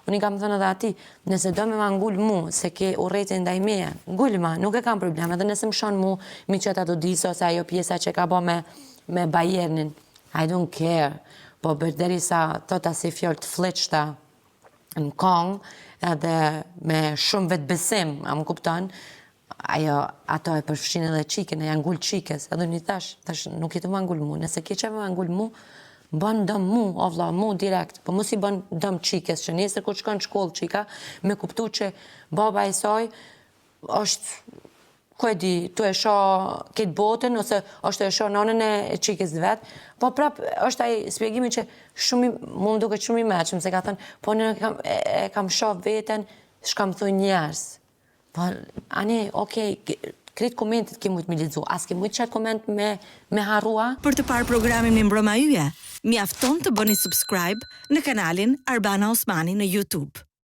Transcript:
Unë i kam thënë edhe ati, nëse do me ma ngull mu, se ke urrejtje ndaj meje, ngull ma, nuk e kam problem, edhe nëse më shon mu, mi qëta të disë, ose ajo pjesa që ka bo me Bayernin, I don't care, po deri sa thota si fjoll të fleqta në kong, edhe me shumë vetë besim, a më kupton, ato e përfshin edhe qikën, e janë ngull qikës, edhe një tash nuk i të ma ngull mu, nëse ke që me ma ngull mu, bën dëm mu, o vlla, mu direkt, po mos i bën dëm qikës, që nesër kur shkon në shkollë qika, me kuptu që baba e saj është, ku e di, tu e shoh këtë botën, ose është e shoh nonën e qikës vetë, po prap është ai spjegimi që mu më duket shumë i meqëm, se ka thënë, po në kam shoh veten, shkam thuj njerës. Po, ani, okej, kretë komentet ke mujtë me lexu, as ke mujtë qatë koment me harrua. Për të parë programin me Mbrëma Yje, mjafton të bëni subscribe në kanalin Arbana Osmani në YouTube.